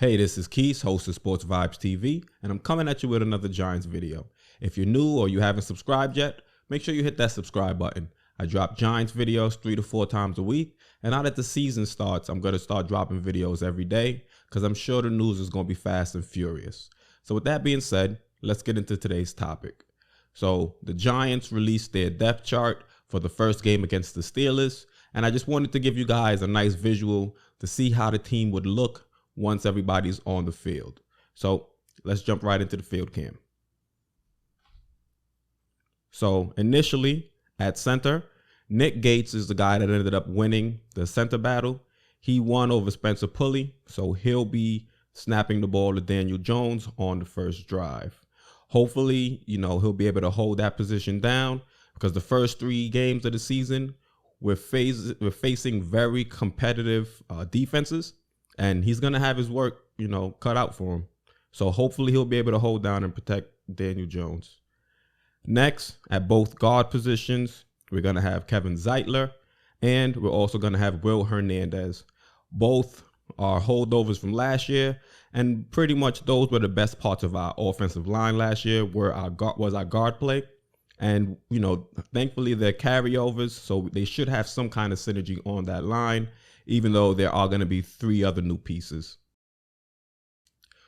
Hey, this is Keith, host of Sportsvibestv, and I'm coming at you with another Giants video. If you're new or you haven't subscribed yet, make sure you hit that subscribe button. I drop Giants videos 3 to 4 times a week, and now that the season starts, I'm going to start dropping videos every day because I'm sure the news is going to be fast and furious. So with that being said, let's get into today's topic. So the Giants released their depth chart for the first game against the Steelers, and I just wanted to give you guys a nice visual to see how the team would look once everybody's on the field. So let's jump right into the field cam. So initially at center, Nick Gates is the guy that ended up winning the center battle. He won over Spencer Pulley, so he'll be snapping the ball to Daniel Jones on the first drive. Hopefully, he'll be able to hold that position down because the first 3 games of the season, we're facing very competitive defenses. And he's going to have his work, cut out for him. So hopefully he'll be able to hold down and protect Daniel Jones. Next, at both guard positions, we're going to have Kevin Zeitler, and we're also going to have Will Hernandez. Both are holdovers from last year, and pretty much those were the best parts of our offensive line last year, was our guard play. And, thankfully they're carryovers, so they should have some kind of synergy on that line, even though there are going to be 3 other new pieces.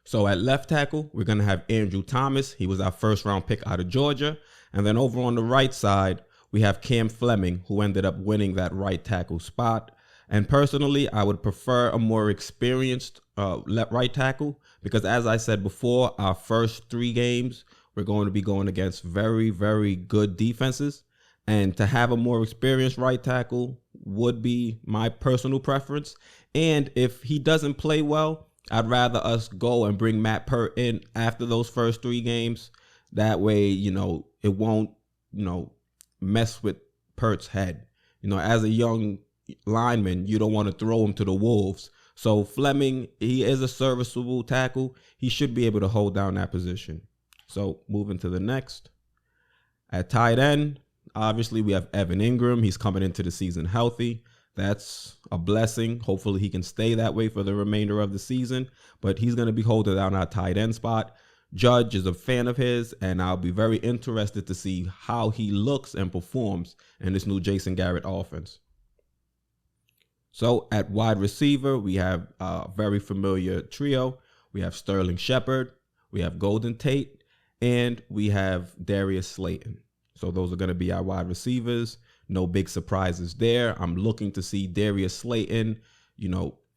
So at left tackle, we're going to have Andrew Thomas. He was our first round pick out of Georgia. And then over on the right side, we have Cam Fleming, who ended up winning that right tackle spot. And personally, I would prefer a more experienced right tackle because, as I said before, our first 3 games, we're going to be going against very, very good defenses. And to have a more experienced right tackle would be my personal preference. And if he doesn't play well, I'd rather us go and bring Matt Pert in after those first 3 games. That way, it won't, mess with Pert's head. As a young lineman, you don't want to throw him to the wolves. So Fleming, he is a serviceable tackle. He should be able to hold down that position. So moving to the next. At tight end, obviously, we have Evan Ingram. He's coming into the season healthy. That's a blessing. Hopefully, he can stay that way for the remainder of the season. But he's going to be holding down our tight end spot. Judge is a fan of his, and I'll be very interested to see how he looks and performs in this new Jason Garrett offense. So at wide receiver, we have a very familiar trio. We have Sterling Shepard, we have Golden Tate, and we have Darius Slayton. So those are going to be our wide receivers. No big surprises there. I'm looking to see Darius Slayton,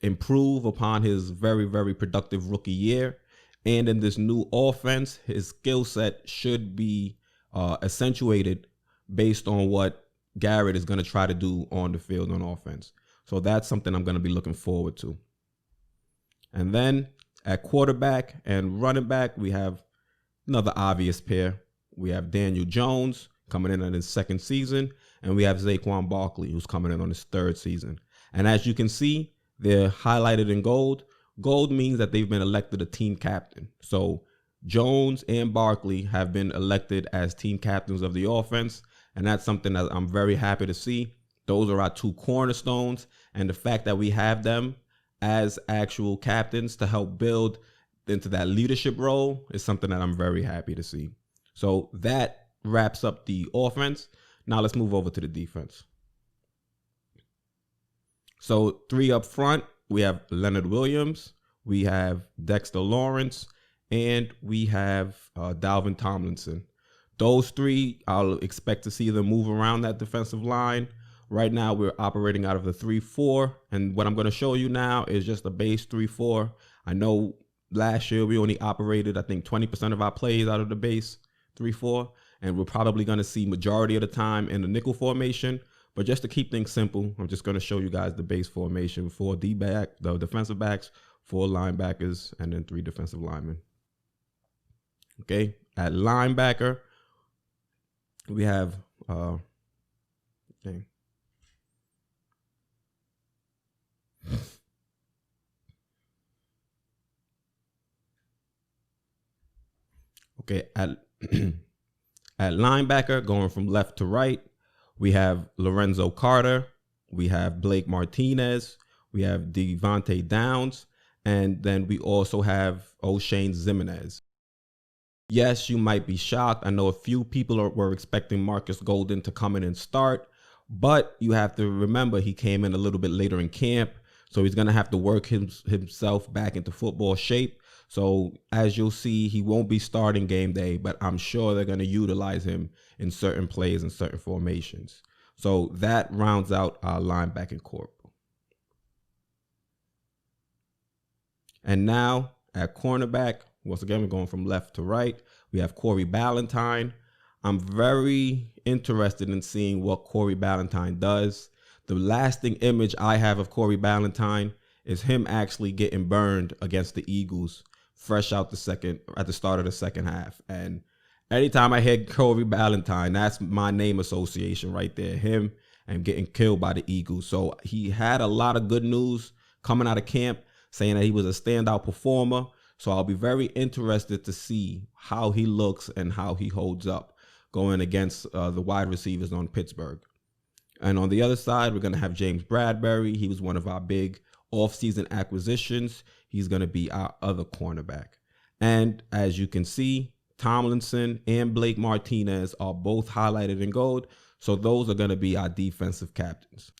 improve upon his very, very productive rookie year. And in this new offense, his skill set should be accentuated based on what Garrett is going to try to do on the field on offense. So that's something I'm going to be looking forward to. And then at quarterback and running back, we have another obvious pair. We have Daniel Jones coming in on his 2nd season, and we have Saquon Barkley, who's coming in on his 3rd season. And as you can see, they're highlighted in gold. Gold means that they've been elected a team captain. So Jones and Barkley have been elected as team captains of the offense, and that's something that I'm very happy to see. Those are our 2 cornerstones, and the fact that we have them as actual captains to help build into that leadership role is something that I'm very happy to see. So that wraps up the offense. Now let's move over to the defense. So 3 up front, we have Leonard Williams, we have Dexter Lawrence, and we have Dalvin Tomlinson. Those 3, I'll expect to see them move around that defensive line. Right now, we're operating out of the 3-4, and what I'm going to show you now is just a base 3-4. I know last year we only operated, I think, 20% of our plays out of the base 3-4, and we're probably going to see majority of the time in the nickel formation. But just to keep things simple, I'm just going to show you guys the base formation for the defensive backs, 4 linebackers, and then 3 defensive linemen. Okay, at linebacker, we have at linebacker, going from left to right, we have Lorenzo Carter, we have Blake Martinez, we have Devontae Downs, And then we also have O'Shane Zimenez. Yes, you might be shocked. I know a few people were expecting Marcus Golden to come in and start, but you have to remember he came in a little bit later in camp, so he's going to have to work himself back into football shape. So as you'll see, he won't be starting game day, but I'm sure they're going to utilize him in certain plays and certain formations. So that rounds out our linebacking corps. And now at cornerback, once again, we're going from left to right. We have Corey Ballentine. I'm very interested in seeing what Corey Ballentine does. The lasting image I have of Corey Ballentine is him actually getting burned against the Eagles fresh out at the start of the second half. And anytime I hear Corey Ballentine, that's my name association right there. Him and getting killed by the Eagles. So he had a lot of good news coming out of camp, saying that he was a standout performer. So I'll be very interested to see how he looks and how he holds up going against the wide receivers on Pittsburgh. And on the other side, we're going to have James Bradbury. He was one of our big offseason acquisitions. He's going to be our other cornerback. And as you can see, Tomlinson and Blake Martinez are both highlighted in gold. So those are going to be our defensive captains.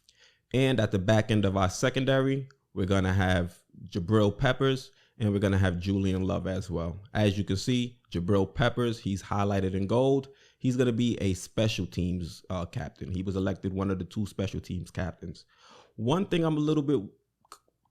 And at the back end of our secondary, we're going to have Jabril Peppers, and we're going to have Julian Love as well. As you can see, Jabril Peppers, he's highlighted in gold. He's going to be a special teams captain. He was elected one of the 2 special teams captains. One thing I'm a little bit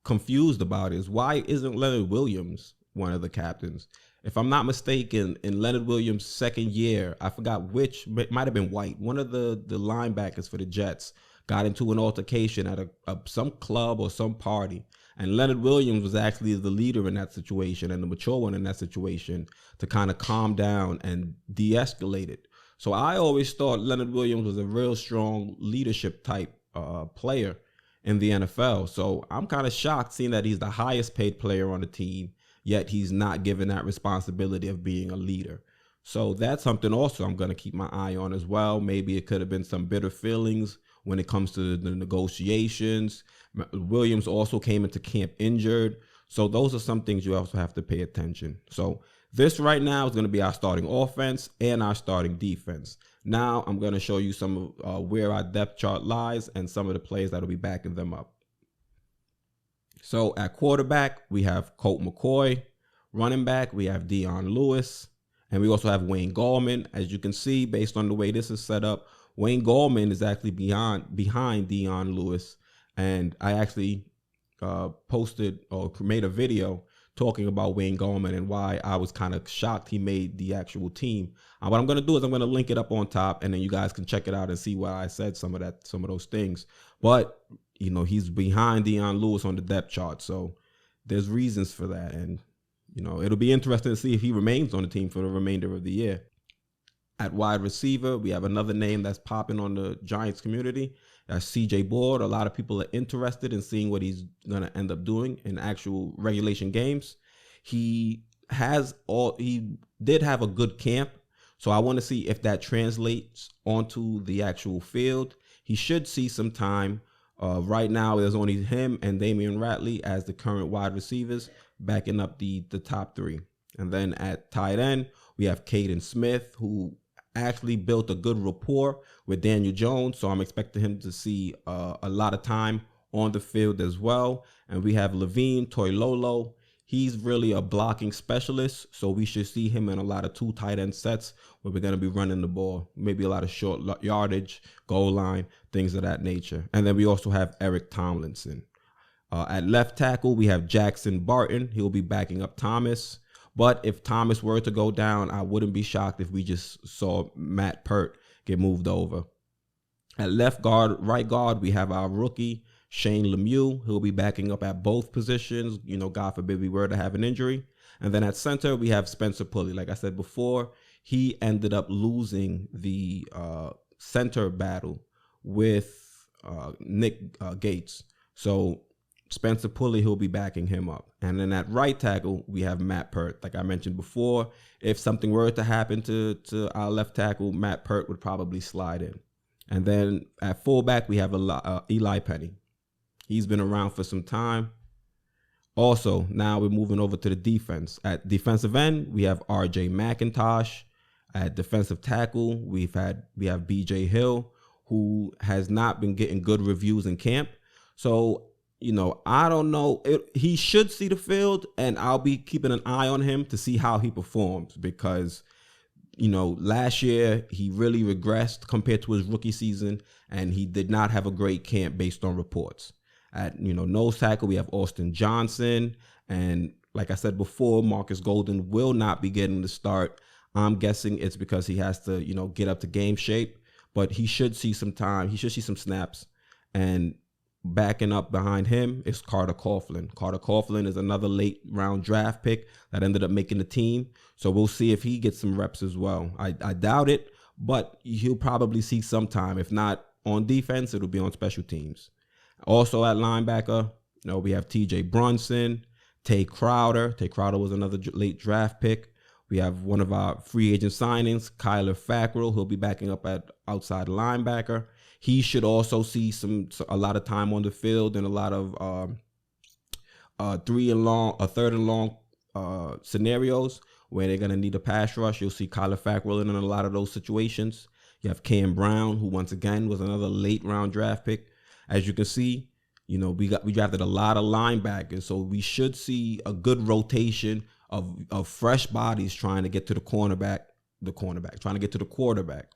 confused about is why isn't Leonard Williams one of the captains? If I'm not mistaken, in Leonard Williams' second year, I forgot which, it might have been White, one of the linebackers for the Jets got into an altercation at some club or some party. And Leonard Williams was actually the leader in that situation and the mature one in that situation to kind of calm down and de-escalate it. So I always thought Leonard Williams was a real strong leadership type player in the NFL. So I'm kind of shocked seeing that he's the highest paid player on the team, yet he's not given that responsibility of being a leader. So that's something also I'm going to keep my eye on as well. Maybe it could have been some bitter feelings when it comes to the negotiations. Williams also came into camp injured. So those are some things you also have to pay attention. So this right now is going to be our starting offense and our starting defense. Now I'm going to show you some of where our depth chart lies and some of the plays that will be backing them up. So at quarterback, we have Colt McCoy. Running back, we have Dion Lewis. And we also have Wayne Gallman. As you can see, based on the way this is set up, Wayne Gallman is actually behind Dion Lewis. And I actually posted or made a video talking about Wayne Gallman and why I was kind of shocked he made the actual team. What I'm going to do is I'm going to link it up on top, and then you guys can check it out and see why I said some of those things. But, you know, he's behind Dion Lewis on the depth chart. So there's reasons for that. And, you know, it'll be interesting to see if he remains on the team for the remainder of the year. At wide receiver, we have another name that's popping on the Giants community. That's CJ Board. A lot of people are interested in seeing what he's going to end up doing in actual regulation games. He did have a good camp. So I want to see if that translates onto the actual field. He should see some time. Right now, there's only him and Damian Ratley as the current wide receivers backing up the top 3. And then at tight end, we have Caden Smith, who actually built a good rapport with Daniel Jones. So I'm expecting him to see a lot of time on the field as well. And we have Levine Toilolo. He's really a blocking specialist. So we should see him in a lot of 2 tight end sets where we're going to be running the ball. Maybe a lot of short yardage, goal line, things of that nature. And then we also have Eric Tomlinson. At left tackle, we have Jackson Barton. He'll be backing up Thomas. But if Thomas were to go down, I wouldn't be shocked if we just saw Matt Pert get moved over. At right guard, we have our rookie, Shane Lemieux. He'll be backing up at both positions. You know, God forbid we were to have an injury. And then at center, we have Spencer Pulley. Like I said before, he ended up losing the center battle with Nick Gates. So Spencer Pulley, he'll be backing him up. And then at right tackle, we have Matt Pert. Like I mentioned before, if something were to happen to our left tackle, Matt Pert would probably slide in. And then at fullback, we have Eli Penny. He's been around for some time. Also, now we're moving over to the defense. At defensive end, we have RJ Mcintosh. At defensive tackle, we have BJ Hill, who has not been getting good reviews in camp. So, I don't know. He should see the field, and I'll be keeping an eye on him to see how he performs because, last year he really regressed compared to his rookie season, and he did not have a great camp based on reports. At, nose tackle, we have Austin Johnson. And like I said before, Marcus Golden will not be getting the start. I'm guessing it's because he has to, get up to game shape. But he should see some time. He should see some snaps. And backing up behind him is Carter Coughlin. Carter Coughlin is another late round draft pick that ended up making the team. So we'll see if he gets some reps as well. I doubt it, but he'll probably see some time. If not on defense, it'll be on special teams. Also at linebacker, we have TJ Brunson, Tay Crowder. Tay Crowder was another late draft pick. We have one of our free agent signings, Kyler Fackrell. He'll be backing up at outside linebacker. He should also see a lot of time on the field and a lot of third and long scenarios where they're going to need a pass rush. You'll see Kyler Fackrell in a lot of those situations. You have Cam Brown, who once again was another late round draft pick. As you can see, we drafted a lot of linebackers, so we should see a good rotation of fresh bodies trying to get to trying to get to the quarterback.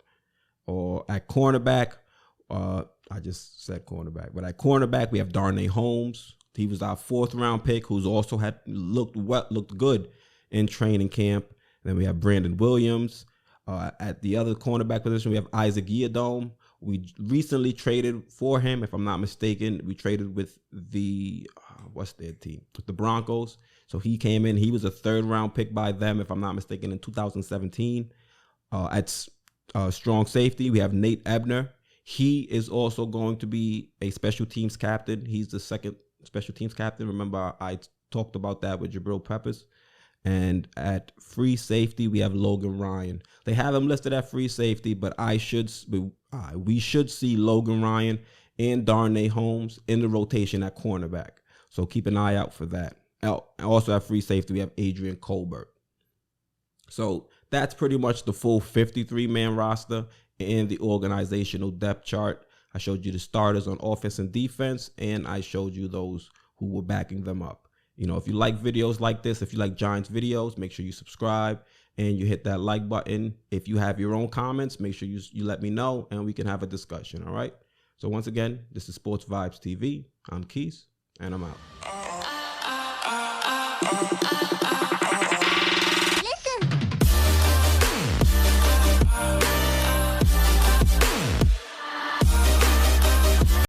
Or at cornerback, I just said cornerback, but at cornerback we have Darnay Holmes. He was our 4th round pick, who's also looked good in training camp. And then we have Brandon Williams. At the other cornerback position, we have Isaac Yiadom. We recently traded for him, if I'm not mistaken. We traded with the, what's their team? With the Broncos. So he came in. He was a 3rd round pick by them, if I'm not mistaken, in 2017. At strong safety, we have Nate Ebner. He is also going to be a special teams captain. He's the 2nd special teams captain. Remember, I talked about that with Jabril Peppers. And at free safety, we have Logan Ryan. They have him listed at free safety, but we should see Logan Ryan and Darnay Holmes in the rotation at cornerback. So keep an eye out for that. Also at free safety, we have Adrian Colbert. So that's pretty much the full 53-man roster and the organizational depth chart. I showed you the starters on offense and defense, and I showed you those who were backing them up. If you like videos like this, if you like Giants videos, make sure you subscribe and you hit that like button. If you have your own comments, make sure you let me know and we can have a discussion, all right? So once again, this is Sportsvibestv. I'm Keith, and I'm out.